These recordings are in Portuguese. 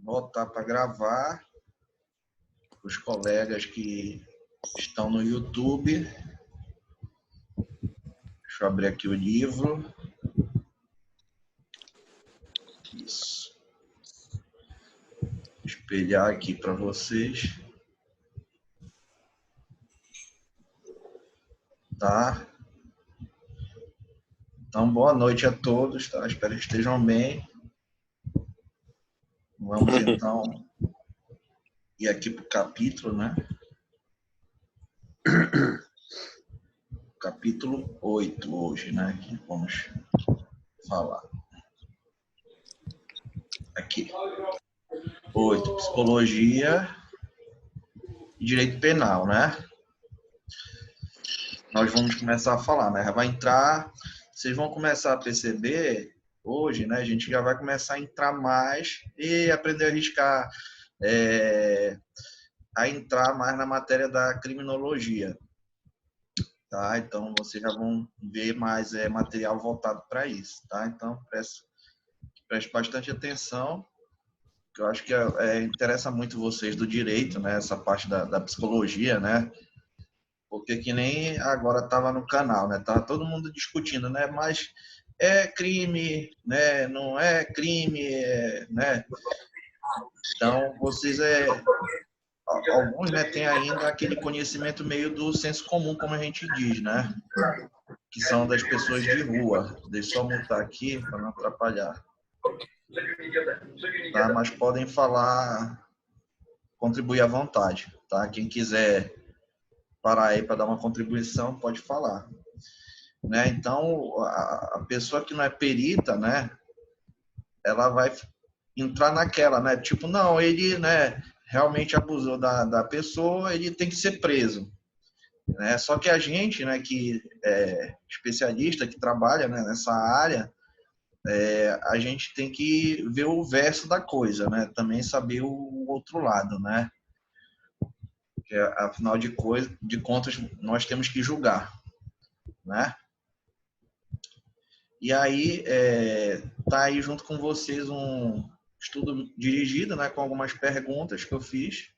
Voltar para gravar. Os colegas que estão no YouTube. Deixa eu abrir aqui o livro. Isso. Espelhar aqui para vocês. Tá? Então, boa noite a todos, tá? Espero que estejam bem. Vamos, então, ir aqui para o capítulo, né? Capítulo 8 hoje, né? Que vamos falar. Aqui. 8, psicologia e direito penal, né? Nós vamos começar a falar, né? Vai entrar, vocês vão começar a perceber hoje, né? A gente já vai começar a entrar mais e aprender a arriscar, a entrar mais na matéria da criminologia, tá? Então vocês já vão ver mais material voltado para isso, tá? Então preste bastante atenção, que eu acho que interessa muito vocês do direito, né? Essa parte da psicologia, né? Porque que nem agora estava no canal, né? Tava todo mundo discutindo, né? Mas é crime, né? Não é crime, né? Então, vocês, alguns, né, têm ainda aquele conhecimento meio do senso comum, como a gente diz, né? Que são das pessoas de rua. Deixa eu só mutar aqui para não atrapalhar. Tá? Mas podem falar, contribuir à vontade, tá? Quem quiser parar aí para dar uma contribuição, pode falar. Né? Então, a pessoa que não é perita, né, ela vai entrar naquela, né? Tipo, não, ele, né, realmente abusou da pessoa, ele tem que ser preso. Né? Só que a gente, né, que é especialista, que trabalha, né, nessa área, a gente tem que ver o verso da coisa, né? Também saber o outro lado, né? Porque, afinal de contas, nós temos que julgar, né? E aí, tá aí junto com vocês um estudo dirigido, né, com algumas perguntas que eu fiz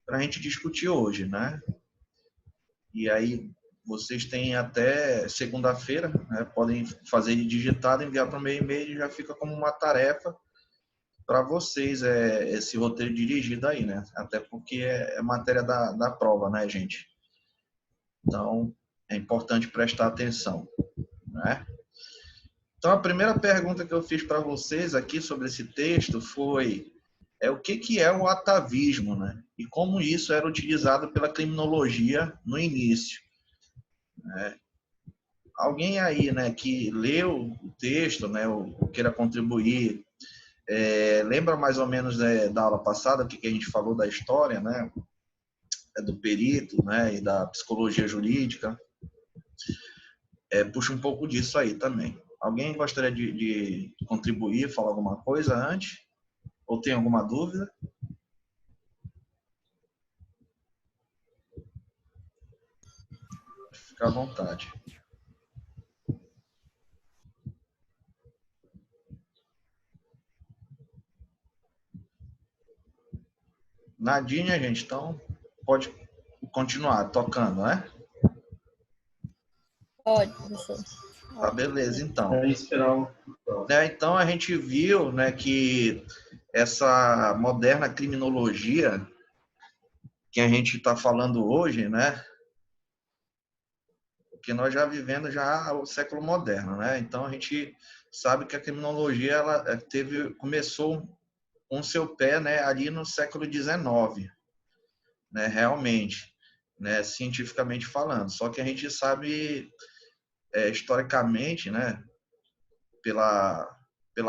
para a gente discutir hoje, né? E aí, vocês têm até segunda-feira, né, podem fazer ele digitado, enviar para o meu e-mail e já fica como uma tarefa para vocês, esse roteiro dirigido aí, né? Até porque é matéria da prova, né, gente? Então, é importante prestar atenção, né? Então, a primeira pergunta que eu fiz para vocês aqui sobre esse texto foi o que é o atavismo, né? E como isso era utilizado pela criminologia no início. Né? Alguém aí, né, que leu o texto, né, ou queira contribuir, lembra mais ou menos da aula passada, que a gente falou da história, né, do perito, né, e da psicologia jurídica? Puxa um pouco disso aí também. Alguém gostaria de contribuir, falar alguma coisa antes? Ou tem alguma dúvida? Fica à vontade. Nadinha, gente, então pode continuar tocando, né? Pode, professor. Tá, beleza, então. Então a gente viu, né, que essa moderna criminologia que a gente está falando hoje, né, que nós já vivendo já o século moderno, né? Então a gente sabe que a criminologia ela começou com seu pé, né, ali no século XIX, né, realmente, né, cientificamente falando. Só que a gente sabe historicamente, né, pela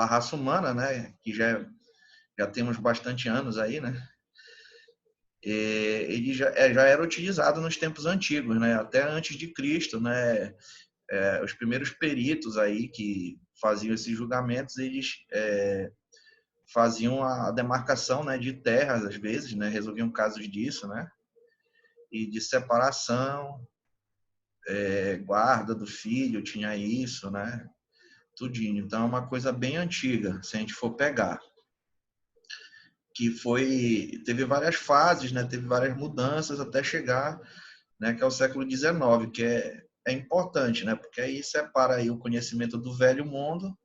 raça humana, né, que já temos bastante anos aí, né, ele já era utilizado nos tempos antigos, né, até antes de Cristo, né, os primeiros peritos aí que faziam esses julgamentos, eles faziam a demarcação, né, de terras às vezes, né, resolviam casos disso, né, e de separação, guarda do filho, tinha isso, né, tudinho. Então é uma coisa bem antiga, se a gente for pegar. que teve várias fases, né? Teve várias mudanças até chegar, né? Que é o século XIX, que é importante, né? Porque aí separa aí o conhecimento do velho mundo,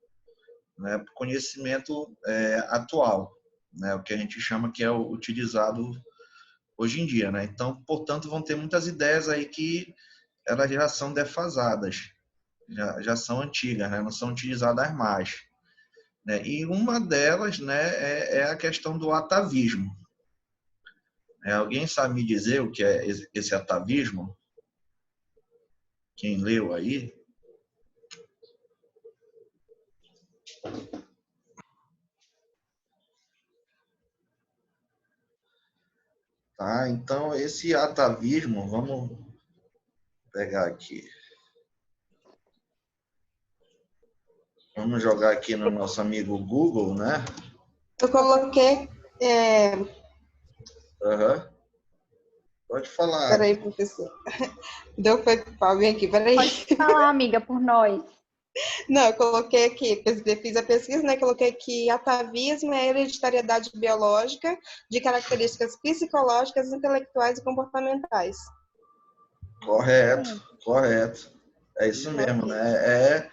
né? Para o conhecimento atual, né? O que a gente chama que é o utilizado hoje em dia, né? Então, portanto, vão ter muitas ideias aí que elas já são defasadas, já são antigas, né? Não são utilizadas mais, né? E uma delas, né, é a questão do atavismo. Alguém sabe me dizer o que é esse atavismo? Quem leu aí? Tá, então esse atavismo, vamos pegar aqui. Vamos jogar aqui no nosso amigo Google, né? Eu coloquei. Uhum. Pode falar. Peraí, professor. Deu foi para alguém aqui, peraí. Pode falar, amiga, por nós. Não, eu coloquei aqui, fiz a pesquisa, né? Coloquei que atavismo é a hereditariedade biológica de características psicológicas, intelectuais e comportamentais. Correto, correto. É isso mesmo, né?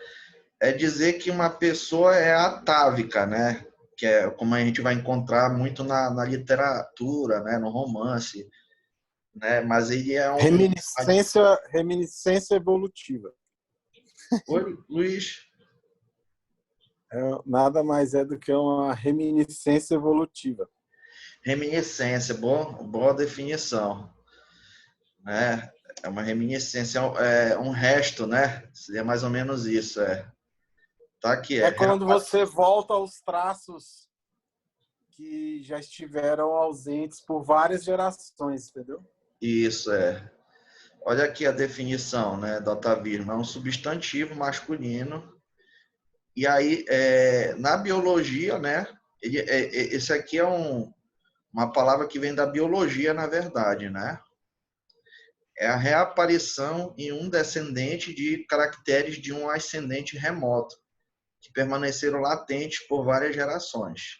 É dizer que uma pessoa é atávica, né? Que é como a gente vai encontrar muito na literatura, né? No romance, né? Mas ele é Reminiscência evolutiva. Oi, Luiz. Nada mais é do que uma reminiscência evolutiva. Reminiscência, boa definição, né? É uma reminiscência, é um resto, né? Seria mais ou menos isso, Tá aqui, É quando você volta aos traços que já estiveram ausentes por várias gerações, entendeu? Isso, Olha aqui a definição, né, do atavismo. É um substantivo masculino. E aí, na biologia, né, esse aqui é uma palavra que vem da biologia, na verdade, né? É a reaparição em um descendente de caracteres de um ascendente remoto, que permaneceram latentes por várias gerações.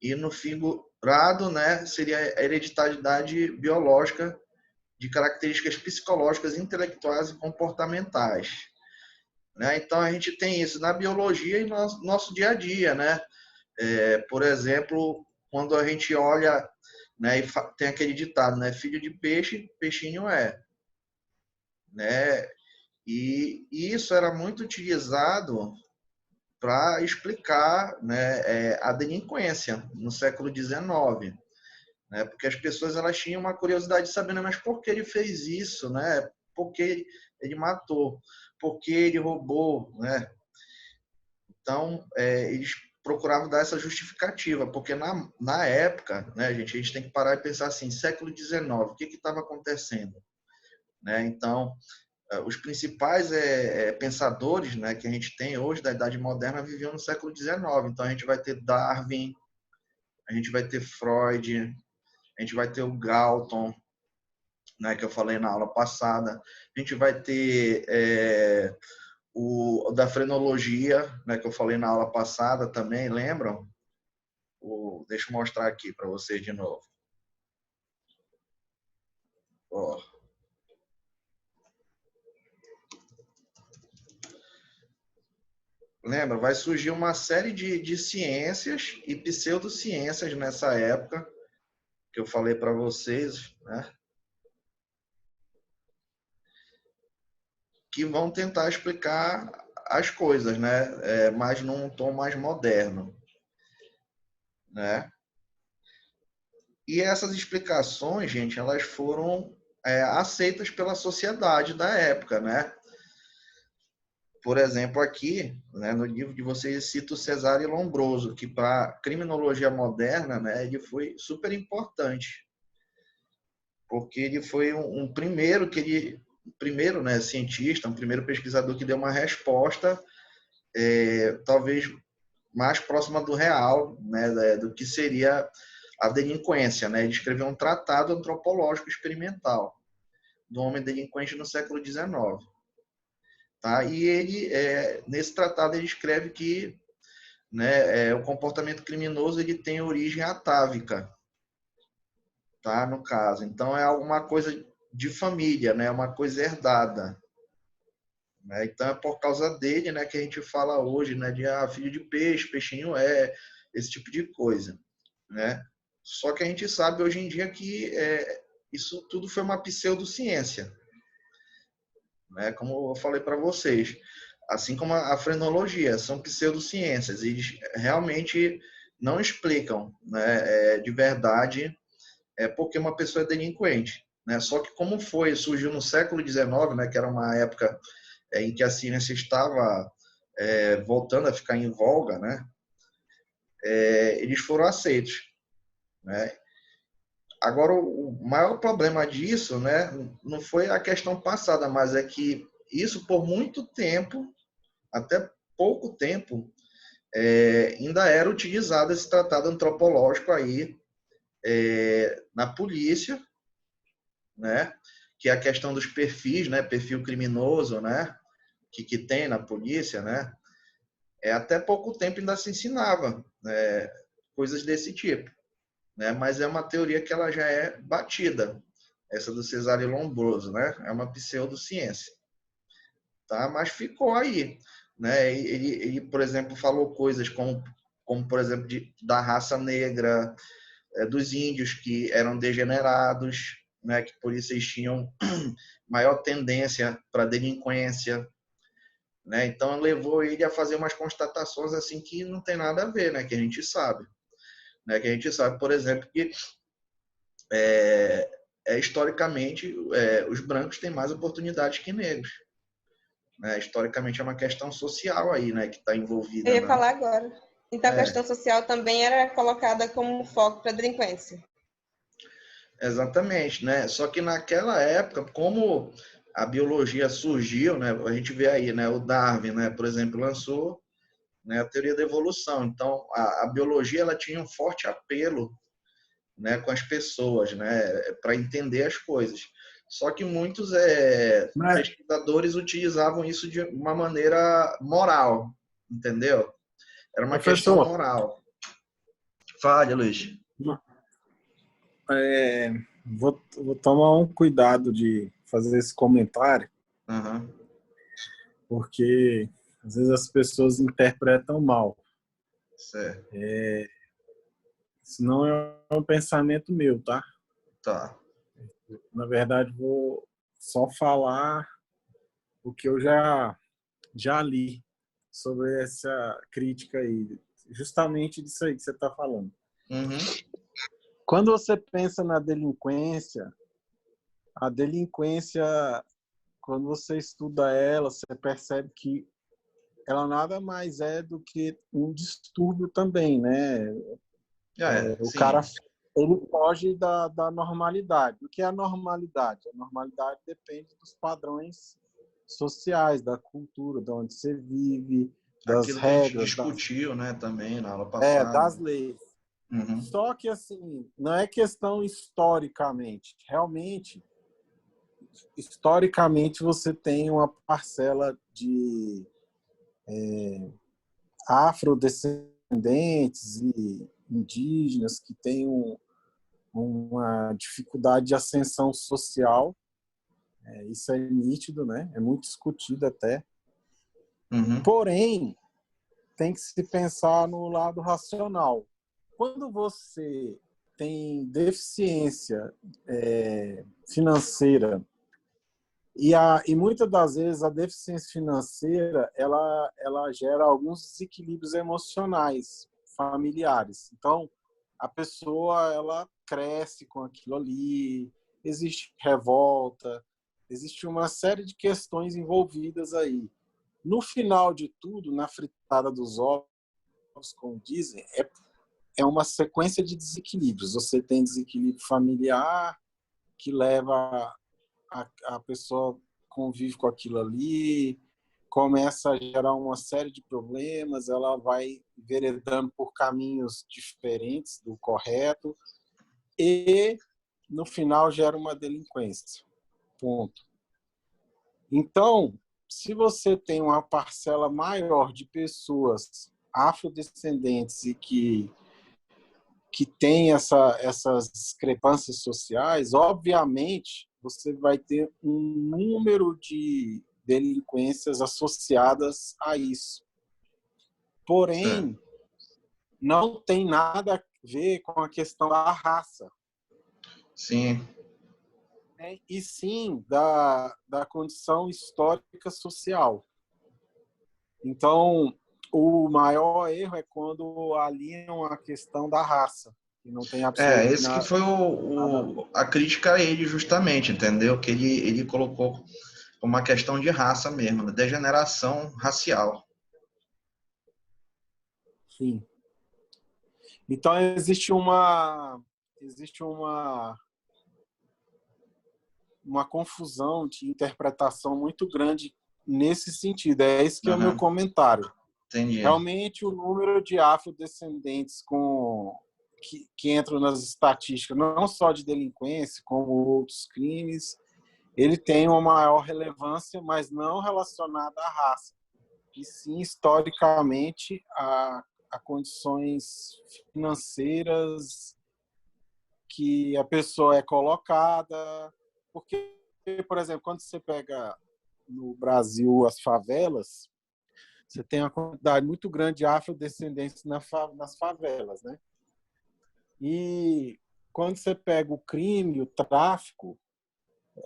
E no figurado, né, seria a hereditariedade biológica de características psicológicas, intelectuais e comportamentais, né? Então a gente tem isso na biologia e no nosso dia a dia, né? Por exemplo, quando a gente olha, né, e tem aquele ditado, né? Filho de peixe, peixinho é, né? E isso era muito utilizado para explicar, né, a delinquência no século XIX, né? Porque as pessoas elas tinham uma curiosidade de saber, né, mas por que ele fez isso, né? Por que ele matou? Por que ele roubou, né? Então, eles procuravam dar essa justificativa, porque na época, né, a gente tem que parar e pensar assim, século XIX, o que estava acontecendo, né? Então, os principais pensadores, né, que a gente tem hoje da Idade Moderna viviam no século XIX. Então, a gente vai ter Darwin, a gente vai ter Freud, a gente vai ter o Galton, né, que eu falei na aula passada. A gente vai ter o da frenologia, né, que eu falei na aula passada também, lembram? Deixa eu mostrar aqui para vocês de novo. Ó. Lembra? Vai surgir uma série de ciências e pseudociências nessa época, que eu falei para vocês, né? Que vão tentar explicar as coisas, né? Mas num tom mais moderno, né? E essas explicações, gente, elas foram aceitas pela sociedade da época, né? Por exemplo, aqui, né, no livro de vocês, cito Cesare Lombroso, que para a criminologia moderna, né, ele foi super importante, porque ele foi um primeiro, né, cientista, um primeiro pesquisador que deu uma resposta talvez mais próxima do real, né, do que seria a delinquência, né? Ele escreveu um tratado antropológico experimental do homem delinquente no século XIX. Tá? E ele, nesse tratado, ele escreve que né, o comportamento criminoso ele tem origem atávica, tá? No caso, então é alguma coisa de família, né? Uma coisa herdada, né? Então é por causa dele, né, que a gente fala hoje, né, de filho de peixe, peixinho esse tipo de coisa, né? Só que a gente sabe hoje em dia que isso tudo foi uma pseudociência, né? Como eu falei para vocês, assim como a frenologia, são pseudociências, eles realmente não explicam, né, de verdade porque uma pessoa é delinquente, né? Só que como surgiu no século XIX, né, que era uma época em que a ciência estava voltando a ficar em voga, né? Eles foram aceitos, né? Agora, o maior problema disso, né, não foi a questão passada, mas é que isso, por muito tempo, até pouco tempo, ainda era utilizado esse tratado antropológico aí na polícia, né, que é a questão dos perfis, né, perfil criminoso, né, que tem na polícia, né, até pouco tempo ainda se ensinava coisas desse tipo, né, mas é uma teoria que ela já é batida, essa do Cesare Lombroso, né, é uma pseudociência, tá, mas ficou aí, né, ele por exemplo, falou coisas como por exemplo, da raça negra, dos índios que eram degenerados, né, que por isso eles tinham maior tendência para delinquência, né? Então levou ele a fazer umas constatações assim que não tem nada a ver, né? Que a gente sabe, né? Que a gente sabe, por exemplo, que historicamente os brancos têm mais oportunidades que negros, né? Historicamente é uma questão social aí, né? Que está Eu envolvida, ia né? falar agora. Então, a questão social também era colocada como foco para a delinquência. Exatamente, né? Só que naquela época, como a biologia surgiu, né? A gente vê aí, né? O Darwin, né? Por exemplo, lançou, né? A teoria da evolução. Então, a biologia ela tinha um forte apelo, né? Com as pessoas, né? Para entender as coisas. Só que muitos Mas, pesquisadores utilizavam isso de uma maneira moral, entendeu? Era uma questão professor, moral. Fale, Luiz. vou tomar um cuidado de fazer esse comentário, Uhum. porque às vezes as pessoas interpretam mal. Certo. Isso não é um pensamento meu, tá? Tá. Na verdade, vou só falar o que eu já li sobre essa crítica aí, justamente disso aí que você está falando. Uhum. Quando você pensa na delinquência, a delinquência, quando você estuda ela, você percebe que ela nada mais é do que um distúrbio também, né? O cara, Sim. ele foge da normalidade. O que é a normalidade? A normalidade depende dos padrões sociais, da cultura, de onde você vive, das Aquilo que a gente regras, discutiu, né, também na aula passada. das leis. Uhum. Só que, assim, não é questão historicamente. Realmente, historicamente, você tem uma parcela de afrodescendentes e indígenas que têm uma dificuldade de ascensão social. Isso é nítido, né? É muito discutido até. Uhum. Porém, tem que se pensar no lado racional. Quando você tem deficiência financeira e muitas das vezes a deficiência financeira ela gera alguns desequilíbrios emocionais familiares. Então, a pessoa ela cresce com aquilo ali, existe revolta, existe uma série de questões envolvidas aí. No final de tudo, na fritada dos ovos, como dizem, é uma sequência de desequilíbrios. Você tem desequilíbrio familiar, que leva a pessoa convive com aquilo ali, começa a gerar uma série de problemas, ela vai veredando por caminhos diferentes do correto e, no final, gera uma delinquência. Ponto. Então, se você tem uma parcela maior de pessoas afrodescendentes e que tem essas discrepâncias sociais, obviamente você vai ter um número de delinquências associadas a isso. Porém, não tem nada a ver com a questão da raça. Sim. E sim da condição histórica social. Então, o maior erro é quando alinham a questão da raça. E não tem absolutamente Esse que foi a crítica a ele, justamente, entendeu? Que ele colocou como uma questão de raça mesmo, né? Degeneração racial. Sim. Então, existe uma confusão de interpretação muito grande nesse sentido. É esse que é o meu comentário. Entendi. Realmente, o número de afrodescendentes que entram nas estatísticas, não só de delinquência, como outros crimes, ele tem uma maior relevância, mas não relacionada à raça, e sim, historicamente, a condições financeiras que a pessoa é colocada. Porque, por exemplo, quando você pega no Brasil as favelas, você tem uma quantidade muito grande de afrodescendentes nas favelas, né? E quando você pega o crime, o tráfico,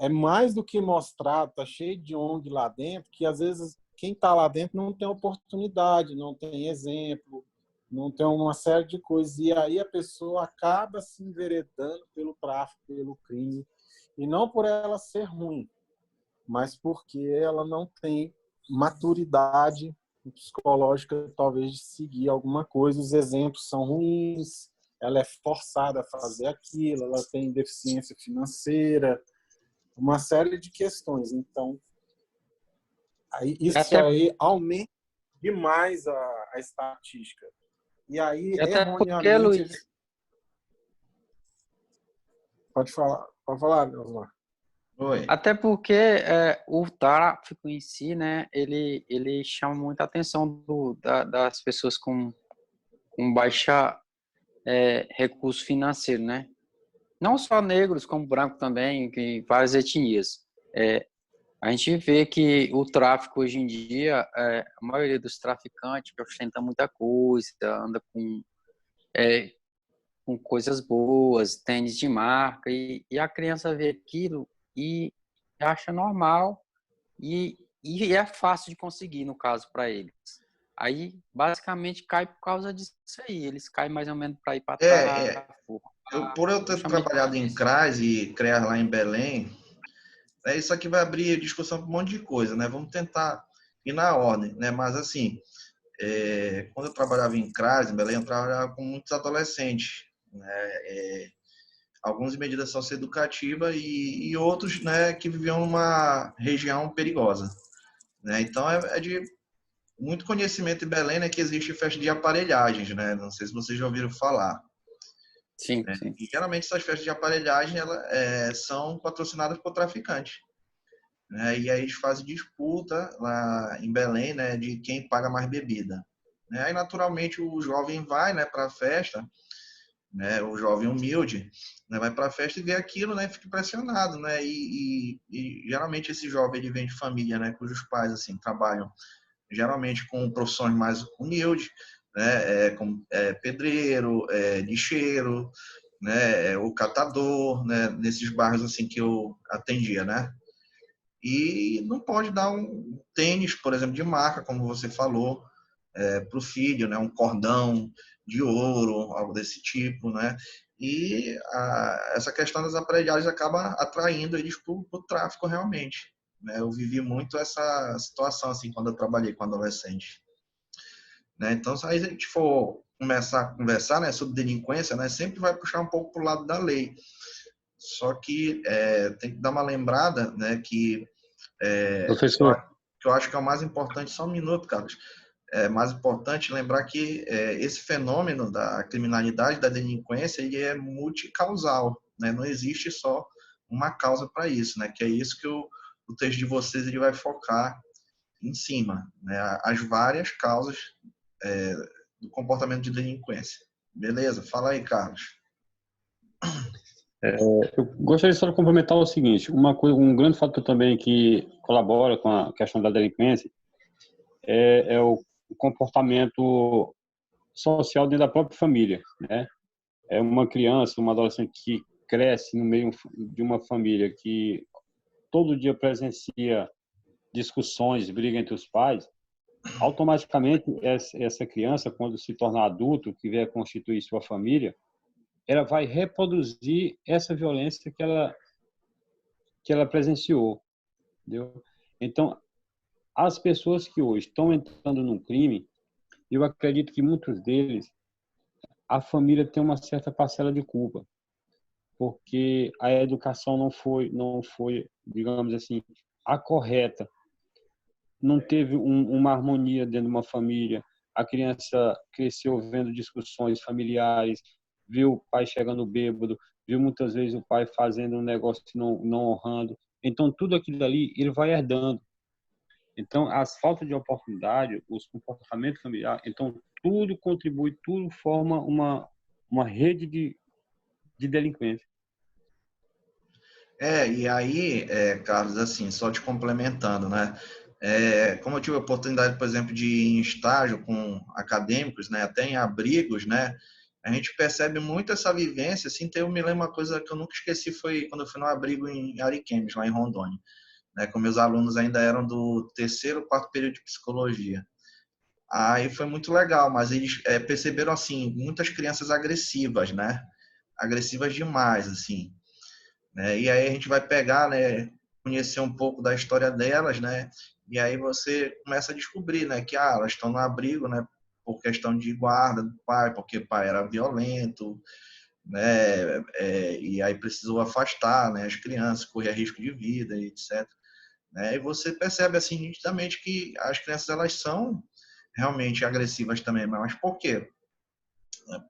é mais do que mostrado, tá cheio de ONG lá dentro, que às vezes quem está lá dentro não tem oportunidade, não tem exemplo, não tem uma série de coisas. E aí a pessoa acaba se enveredando pelo tráfico, pelo crime. E não por ela ser ruim, mas porque ela não tem maturidade psicológica, talvez, de seguir alguma coisa. Os exemplos são ruins, ela é forçada a fazer aquilo, ela tem deficiência financeira, uma série de questões. Então, isso aí aumenta demais a estatística. E aí, erroneamente... Luiz... Pode falar, Osmar. Oi. Até porque o tráfico em si, né, ele chama muita atenção das pessoas com baixa recurso financeiro, né? Não só negros, como branco também, que várias etnias. A gente vê que o tráfico hoje em dia, a maioria dos traficantes ostenta muita coisa, anda com coisas boas, tênis de marca, e a criança vê aquilo e acha normal e é fácil de conseguir, no caso, para eles. Aí, basicamente, cai por causa disso aí. Eles caem mais ou menos para ir para tráfico. Por eu ter trabalhado em CRAS e CREAS lá em Belém, isso aqui vai abrir discussão para um monte de coisa, né? Vamos tentar ir na ordem, né? Mas, assim, quando eu trabalhava em CRAS, em Belém, eu trabalhava com muitos adolescentes, né? Alguns em medida socioeducativa e outros, né, que viviam numa região perigosa, né? Então, é de muito conhecimento em Belém, né, que existe festa de aparelhagens, né? Não sei se vocês já ouviram falar. Sim, Né? sim. E geralmente essas festas de aparelhagem são patrocinadas por traficantes. Né? E aí eles fazem disputa lá em Belém, né, de quem paga mais bebida. Né? Aí naturalmente o jovem vai, né, para a festa, né, o jovem humilde, né, vai para a festa e vê aquilo, né, fica impressionado, né? E geralmente esse jovem ele vem de família, né, cujos pais assim trabalham geralmente com profissões mais humildes, né, como pedreiro, lixeiro, né, o catador, né, nesses bairros assim que eu atendia, né? E não pode dar um tênis, por exemplo, de marca, como você falou, para o filho, né, um cordão de ouro, algo desse tipo, né? E essa questão das aparelhagens acaba atraindo eles para o tráfico realmente. Né? Eu vivi muito essa situação assim quando eu trabalhei com adolescente. Né? Então, se a gente for começar a conversar, né, sobre delinquência, né, sempre vai puxar um pouco para o lado da lei. Só que tem que dar uma lembrada, né, que Professor. eu acho que é o mais importante, só um minuto, Carlos. É mais importante lembrar que esse fenômeno da criminalidade, da delinquência, ele é multicausal, né? Não existe só uma causa para isso, né? Que é isso que o texto de vocês ele vai focar em cima, né? As várias causas do comportamento de delinquência. Beleza? Fala aí, Carlos. Eu gostaria só de complementar o seguinte, um grande fator também que colabora com a questão da delinquência é o comportamento social dentro da própria família, né? É uma criança, uma adolescente que cresce no meio de uma família que todo dia presencia discussões, briga entre os pais, automaticamente essa criança, quando se tornar adulto, que vier constituir sua família, ela vai reproduzir essa violência que ela presenciou, entendeu? Então, as pessoas que hoje estão entrando no crime, eu acredito que muitos deles, a família tem uma certa parcela de culpa, porque a educação não foi, digamos assim, a correta. Não teve uma harmonia dentro de uma família. A criança cresceu vendo discussões familiares, viu o pai chegando bêbado, viu muitas vezes o pai fazendo um negócio não honrando. Então, tudo aquilo ali, ele vai herdando. Então, as faltas de oportunidade, os comportamentos familiares, então, tudo contribui, tudo forma uma rede de delinquência. E aí, Carlos, assim, só te complementando, né? Como eu tive a oportunidade, por exemplo, de ir em estágio com acadêmicos, né, até em abrigos, né, a gente percebe muito essa vivência, assim, eu me lembro uma coisa que eu nunca esqueci, foi quando eu fui no abrigo em Ariquemes, lá em Rondônia, né, com meus alunos ainda eram do terceiro, quarto período de psicologia. Aí foi muito legal, mas eles perceberam, assim, muitas crianças agressivas, né, agressivas demais, assim, né, e aí a gente vai pegar, né, conhecer um pouco da história delas, né, e aí você começa a descobrir, né, que elas estão no abrigo, né, por questão de guarda do pai, porque o pai era violento, né, e aí precisou afastar, né, as crianças, corria risco de vida, etc. Né, e você percebe assim nitidamente que as crianças elas são realmente agressivas também, mas por quê?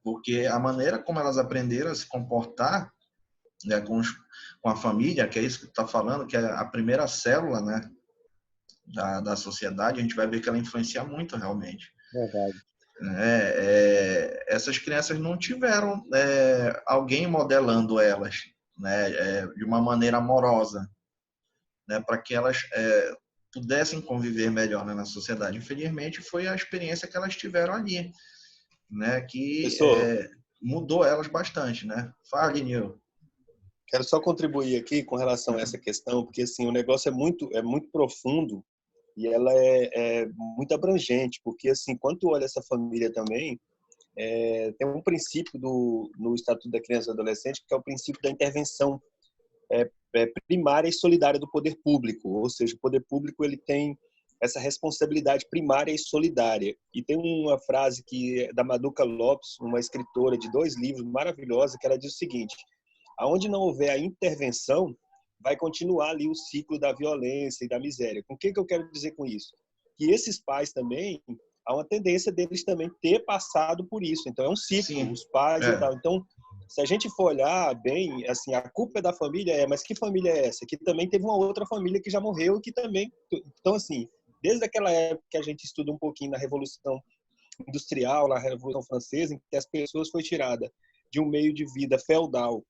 Porque a maneira como elas aprenderam a se comportar, né, com a família, que é isso que tu está falando, que é a primeira célula, né, da sociedade, a gente vai ver que ela influencia muito realmente. Verdade. Essas crianças não tiveram alguém modelando elas, né, de uma maneira amorosa, né, para que elas pudessem conviver melhor, né, na sociedade. Infelizmente, foi a experiência que elas tiveram ali, né, que mudou elas bastante, né? Fale, Nil. Quero só contribuir aqui com relação a essa questão, porque assim o negócio é muito profundo e ela é muito abrangente, porque assim quando tu olha essa família também, tem um princípio no Estatuto da Criança e do Adolescente, que é o princípio da intervenção primária e solidária do poder público, ou seja, o poder público ele tem essa responsabilidade primária e solidária. E tem uma frase que é da Maduca Lopes, uma escritora de 2 livros maravilhosa, que ela diz o seguinte: aonde não houver a intervenção, vai continuar ali o ciclo da violência e da miséria. Com o que eu quero dizer com isso? Que esses pais também, há uma tendência deles também ter passado por isso. Então, é um ciclo, sim, os pais e tal. Então, se a gente for olhar bem, assim, a culpa é da família, mas que família é essa? Que também teve uma outra família que já morreu, que também... Então, assim, desde aquela época que a gente estuda um pouquinho na Revolução Industrial, na Revolução Francesa, em que as pessoas foram tiradas de um meio de vida feudal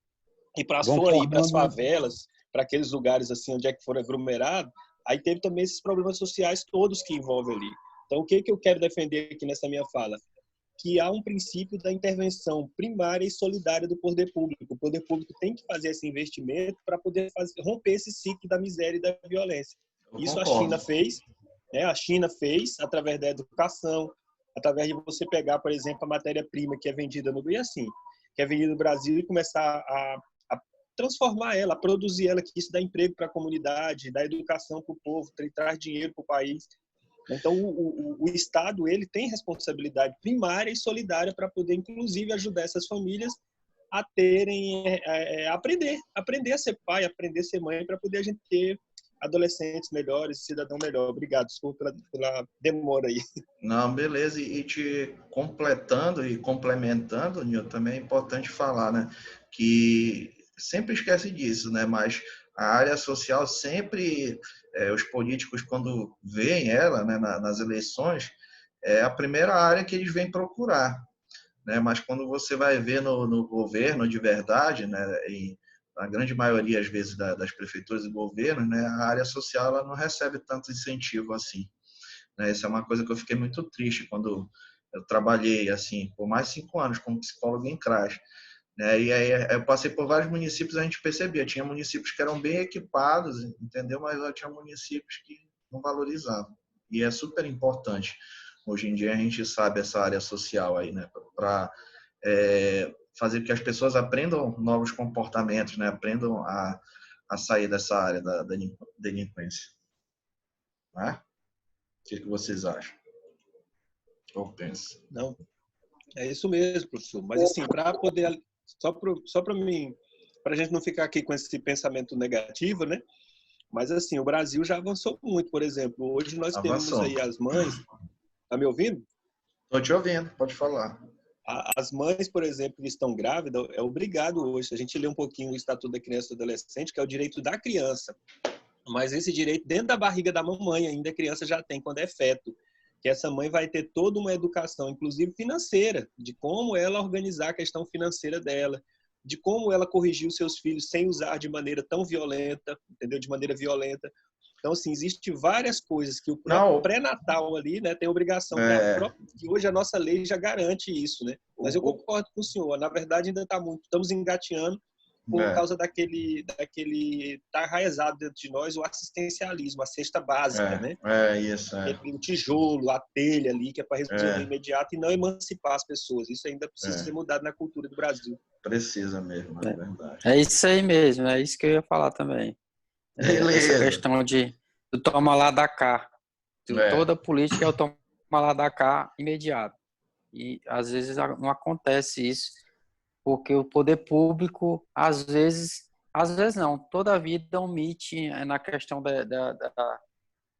e passou aí para as favelas, para aqueles lugares assim onde é que foram aglomerados, aí teve também esses problemas sociais todos que envolvem ali. Então, o que eu quero defender aqui nessa minha fala? Que há um princípio da intervenção primária e solidária do poder público. O poder público tem que fazer esse investimento para poder romper esse ciclo da miséria e da violência. Isso a China fez, né? A China fez através da educação, através de você pegar, por exemplo, a matéria-prima que é vendida no que é vendida no Brasil e começar a transformar ela, a produzir ela, que isso dá emprego para a comunidade, dá educação para o povo, traz dinheiro para o país. Então, o Estado ele tem responsabilidade primária e solidária para poder, inclusive, ajudar essas famílias a terem, aprender a ser pai, aprender a ser mãe, para poder a gente ter adolescentes melhores, cidadão melhor. Obrigado, desculpa pela demora aí. Não, beleza. E te completando e complementando, Nil, também é importante falar, né, que sempre esquece disso, né, mas a área social sempre, os políticos, quando veem ela, né, nas eleições, é a primeira área que eles vêm procurar, né? Mas quando você vai ver no governo de verdade, né, e a grande maioria, às vezes, das prefeituras e governos, né, a área social ela não recebe tanto incentivo assim, né? Isso é uma coisa que eu fiquei muito triste quando eu trabalhei assim por mais de 5 anos como psicólogo em CRAS, né? E aí eu passei por vários municípios, a gente percebia, tinha municípios que eram bem equipados, entendeu? Mas tinha municípios que não valorizavam. E é super importante. Hoje em dia a gente sabe essa área social aí, né? Para fazer com que as pessoas aprendam novos comportamentos, né? Aprendam a sair dessa área da delinquência. Né? O que vocês acham? Ou pensam? Não, é isso mesmo, professor. Mas assim, para poder, só para mim, para a gente não ficar aqui com esse pensamento negativo, né? Mas assim, o Brasil já avançou muito, por exemplo. Hoje nós temos Avançou. aí as mães. Tá me ouvindo? Estou te ouvindo, pode falar. As mães, por exemplo, que estão grávidas, é obrigado hoje. A gente lê um pouquinho o Estatuto da Criança e do Adolescente, que é o direito da criança. Mas esse direito dentro da barriga da mamãe ainda a criança já tem quando é feto. Que essa mãe vai ter toda uma educação, inclusive financeira, de como ela organizar a questão financeira dela, de como ela corrigir os seus filhos sem usar de maneira tão violenta, entendeu? De maneira violenta. Então, assim, existem várias coisas que o próprio pré-natal ali, né, tem obrigação, que hoje a nossa lei já garante isso, né? Mas eu concordo com o senhor, na verdade ainda está muito, estamos engateando por causa daquele tá enraizado dentro de nós o assistencialismo, a cesta básica, né? Isso. O tijolo, a telha ali, que é para resolver imediato e não emancipar as pessoas. Isso ainda precisa ser mudado na cultura do Brasil. Precisa mesmo, é verdade. É isso aí mesmo, é isso que eu ia falar também. Essa questão do toma lá da cá. Toda política é o toma lá da cá imediato. E às vezes não acontece isso, porque o poder público, às vezes não, toda a vida omite na questão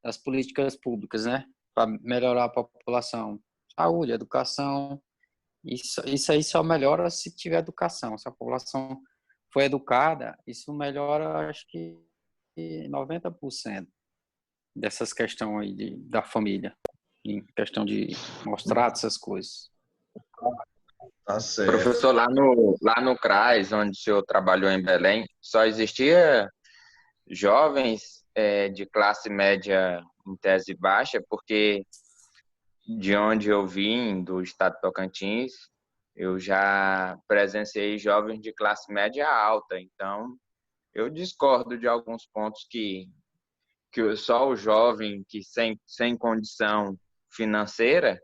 das políticas públicas, né? Para melhorar a população. Saúde, educação. Isso aí só melhora se tiver educação. Se a população for educada, isso melhora, acho que 90% dessas questões aí da família, em questão de mostrar essas coisas. Tá certo. Professor, lá no CRAS, onde o senhor trabalhou em Belém, só existia jovens de classe média em tese baixa, porque de onde eu vim, do estado de Tocantins, eu já presenciei jovens de classe média alta, então eu discordo de alguns pontos que só o jovem que sem condição financeira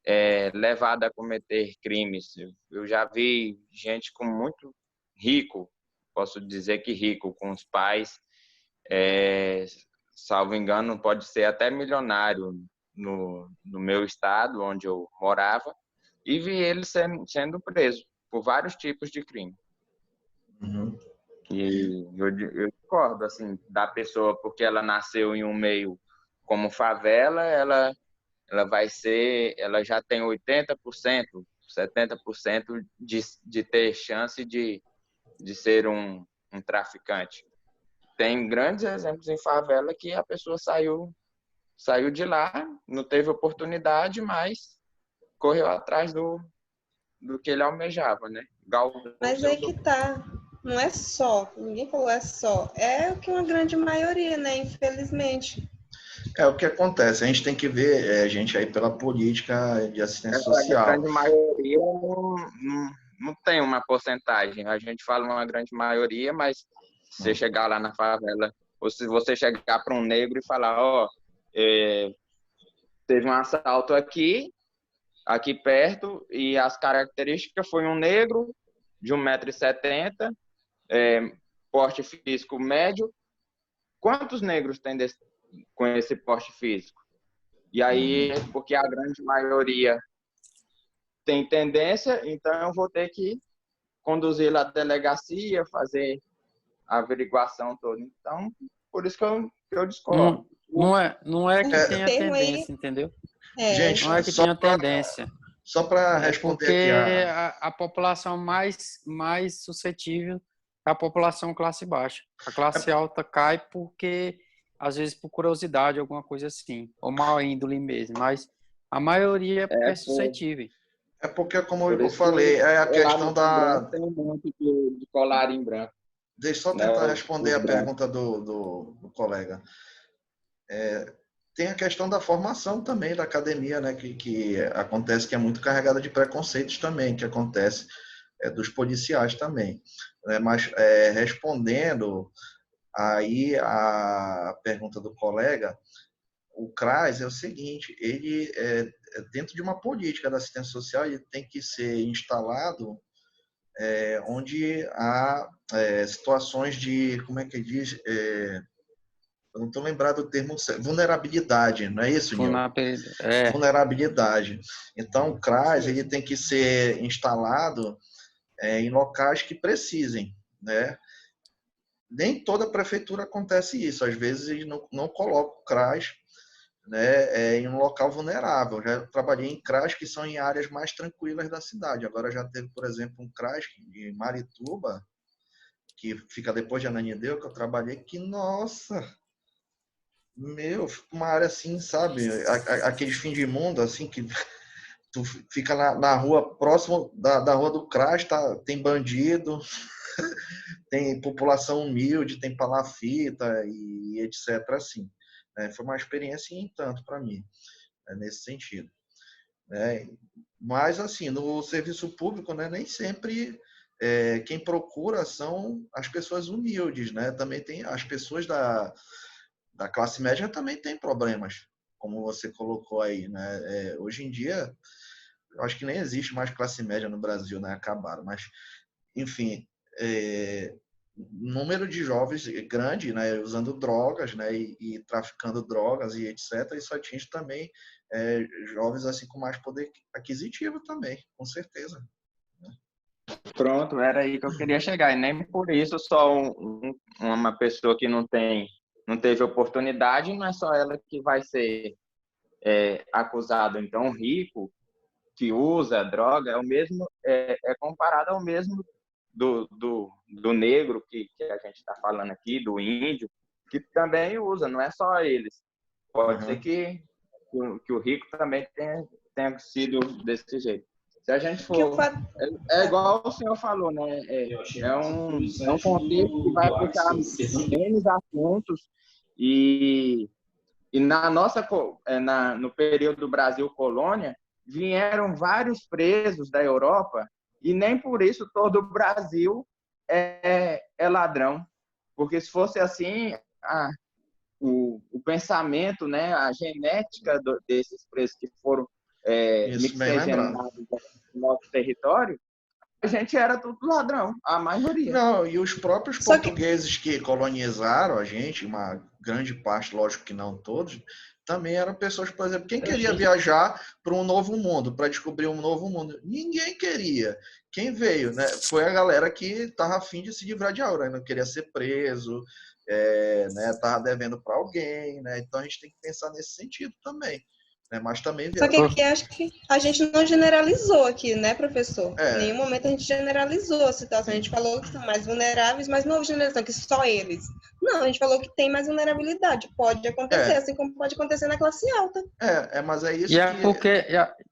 é levado a cometer crimes. Eu já vi gente com muito rico, posso dizer que rico, com os pais, salvo engano, pode ser até milionário no meu estado, onde eu morava, e vi ele sendo preso por vários tipos de crime. Uhum. E eu discordo, assim, da pessoa, porque ela nasceu em um meio como favela, ela já tem 80%, 70% de ter chance de ser um traficante. Tem grandes exemplos em favela que a pessoa saiu de lá, não teve oportunidade, mas correu atrás do que ele almejava, né? Mas aí que tá. Não é só, ninguém falou é só. É o que uma grande maioria, né? Infelizmente. É o que acontece, a gente tem que ver, gente, aí pela política de assistência social. A grande maioria não tem uma porcentagem. A gente fala uma grande maioria, mas se você chegar lá na favela, ou se você chegar para um negro e falar, teve um assalto aqui perto, e as características foi um negro de 1,70 m, porte físico médio. Quantos negros tem com esse porte físico? E aí, porque a grande maioria tem tendência, então eu vou ter que conduzir lá à delegacia, fazer a averiguação toda. Então, por isso que eu discordo. Não é que tenha tendência, entendeu? Gente, não é que tenha tendência. Só para responder porque aqui a população mais suscetível é a população classe baixa. A classe alta cai porque, às vezes, por curiosidade, alguma coisa assim, ou má índole mesmo. Mas A maioria é É, suscetível. É porque, como por eu isso falei, é a que lá questão no Rio Branco da... tem um monte de colarinho branco, Deixa eu só né? tentar responder Os a brancos. pergunta do colega. Tem a questão da formação também da academia, né, que acontece, que é muito carregada de preconceitos também, que acontece dos policiais também. Mas respondendo aí a pergunta do colega, o CRAS é o seguinte, ele dentro de uma política da assistência social, ele tem que ser instalado onde há situações de, como é que diz, eu não estou lembrado do termo, vulnerabilidade, não é isso, Nil? Vulnerabilidade. Então, o CRAS ele tem que ser instalado em locais que precisem, né? Nem toda prefeitura acontece isso. Às vezes, eles não colocam o CRAS, né, em um local vulnerável. Já trabalhei em CRAS que são em áreas mais tranquilas da cidade. Agora já teve, por exemplo, um CRAS de Marituba, que fica depois de Ananindeua, que eu trabalhei, que, nossa, meu, uma área assim, sabe? Aqueles fim de mundo, assim, que tu fica na rua, próximo da rua do CRAS, tem bandido, tem população humilde, tem palafita e etc. Assim, né? Foi uma experiência em tanto para mim, né, nesse sentido. Né? Mas, assim, no serviço público, né, nem sempre quem procura são as pessoas humildes, né? Também tem as pessoas da classe média também tem problemas, como você colocou aí, né? Hoje em dia, eu acho que nem existe mais classe média no Brasil, né? Acabaram, mas, enfim, número de jovens grande, né? Usando drogas, né? E traficando drogas e etc. Isso atinge também jovens assim com mais poder aquisitivo também, com certeza. Pronto, era aí que eu queria chegar. E nem por isso só uma pessoa que não teve oportunidade, não é só ela que vai ser acusada. Então, o rico que usa droga é o mesmo, comparado ao mesmo do negro que a gente está falando aqui, do índio, que também usa, não é só eles. Pode ser que o rico também tenha sido desse jeito. Se a gente for... igual o senhor falou, né? É um contexto que vai puxar N assuntos e na nossa, no período do Brasil colônia, vieram vários presos da Europa e nem por isso todo o Brasil é ladrão. Porque se fosse assim, o pensamento, né, a genética desses presos que foram miscigenados no nosso território, a gente era tudo ladrão, a maioria. Não, e os próprios portugueses que colonizaram a gente, uma grande parte, lógico que não todos, também eram pessoas, por exemplo, quem queria viajar para um novo mundo, para descobrir um novo mundo? Ninguém queria. Quem veio, né, foi a galera que estava afim de se livrar de aura, não queria ser preso, né, estava devendo para alguém, né? Então a gente tem que pensar nesse sentido também. Mas também Só que aqui acho que a gente não generalizou aqui, né, professor? Em nenhum momento a gente generalizou a situação. A gente falou que são mais vulneráveis, mas não houve generalização, que só eles. Não, a gente falou que tem mais vulnerabilidade. Pode acontecer, assim como pode acontecer na classe alta. Mas é isso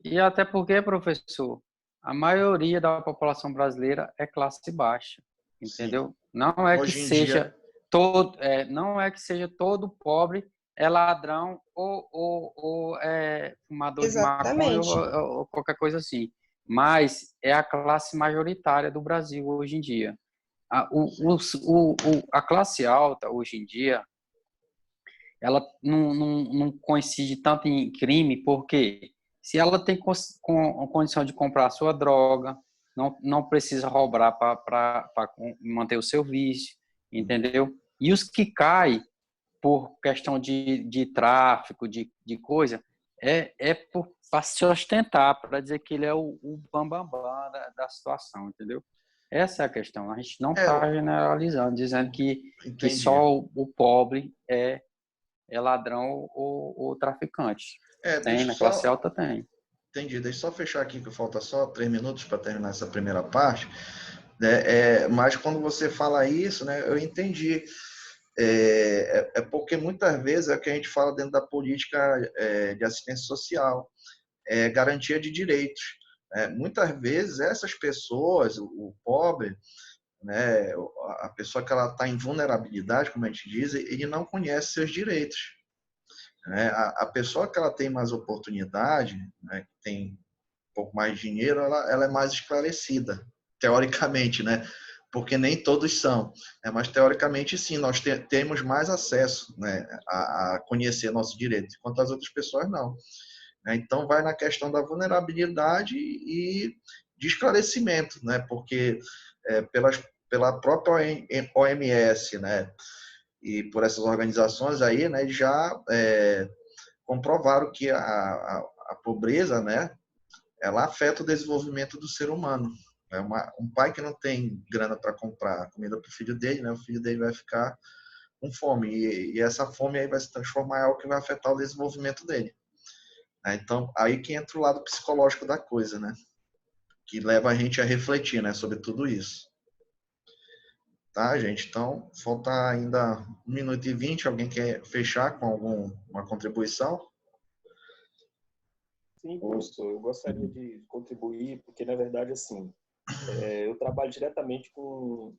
e até porque, professor, a maioria da população brasileira é classe baixa, entendeu? Sim. Não é que seja todo, não é que seja todo pobre é ladrão ou é fumador de maconha ou qualquer coisa assim. Mas é a classe majoritária do Brasil hoje em dia. A classe alta, hoje em dia, ela não coincide tanto em crime, porque se ela tem condição de comprar a sua droga, não precisa roubar para manter o seu vício, entendeu? E os que caem por questão de tráfico, de coisa, para se ostentar, para dizer que ele é o bambambam da situação, entendeu? Essa é a questão. A gente não está generalizando, dizendo que só o pobre é ladrão ou traficante. Tem, na classe alta tem. Entendi. Deixa eu só fechar aqui, que falta só 3 minutos para terminar essa primeira parte. Mas quando você fala isso, né, eu entendi. Porque muitas vezes é o que a gente fala dentro da política de assistência social. garantia de direitos. Muitas vezes essas pessoas, o pobre, né, a pessoa que ela está em vulnerabilidade, como a gente diz, ele não conhece seus direitos. Né? A pessoa que ela tem mais oportunidade, né, que tem um pouco mais de dinheiro, ela é mais esclarecida, teoricamente, né? Porque nem todos são. Mas teoricamente, sim, nós temos mais acesso, né, a conhecer nossos direitos, enquanto as outras pessoas não. Então, vai na questão da vulnerabilidade e de esclarecimento, né? Porque pela própria OMS, né, e por essas organizações aí, né, já comprovaram que a pobreza, né, ela afeta o desenvolvimento do ser humano. Um pai que não tem grana para comprar comida para o filho dele, né, o filho dele vai ficar com fome e essa fome aí vai se transformar em algo que vai afetar o desenvolvimento dele. Então, aí que entra o lado psicológico da coisa, né, que leva a gente a refletir, né, sobre tudo isso. Tá, gente? Então, falta ainda 1 minuto e 20. Alguém quer fechar com alguma contribuição? Sim, professor, eu gostaria de contribuir, porque, na verdade, assim, eu trabalho diretamente com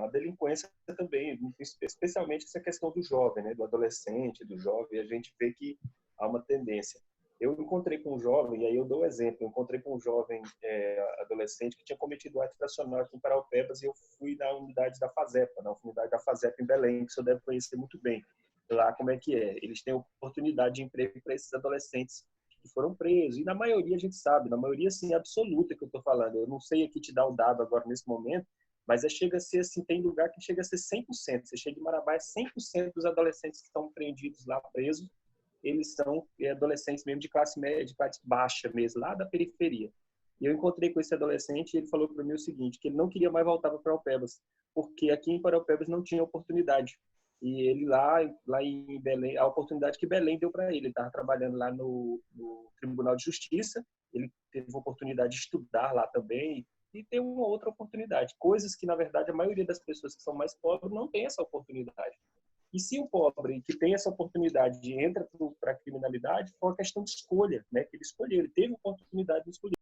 a delinquência também, especialmente essa questão do jovem, né, do adolescente, do jovem, a gente vê que há uma tendência. Eu encontrei com um jovem, e aí eu dou um exemplo, eu encontrei com um jovem adolescente que tinha cometido ato infracional aqui em Paraupebas e eu fui na unidade da FASEPA, na unidade da FASEPA em Belém, que o senhor deve conhecer muito bem. Lá como é que é? Eles têm oportunidade de emprego para esses adolescentes que foram presos, e na maioria a gente sabe, na maioria assim, absoluta que eu estou falando, eu não sei aqui te dar um dado agora nesse momento, mas chega a ser assim, tem lugar que chega a ser 100%, você chega em Marabá, 100% dos adolescentes que estão prendidos lá, presos, eles são adolescentes mesmo de classe média, de classe baixa mesmo, lá da periferia. E eu encontrei com esse adolescente e ele falou para mim o seguinte, que ele não queria mais voltar para Paraupebas, porque aqui em Paraupebas não tinha oportunidade. E ele lá em Belém, a oportunidade que Belém deu para ele estava trabalhando lá no Tribunal de Justiça, ele teve a oportunidade de estudar lá também e ter uma outra oportunidade, coisas que na verdade a maioria das pessoas que são mais pobres não tem essa oportunidade. E se o pobre que tem essa oportunidade entra para a criminalidade, foi uma questão de escolha, né? Que ele escolheu, ele teve a oportunidade de escolher.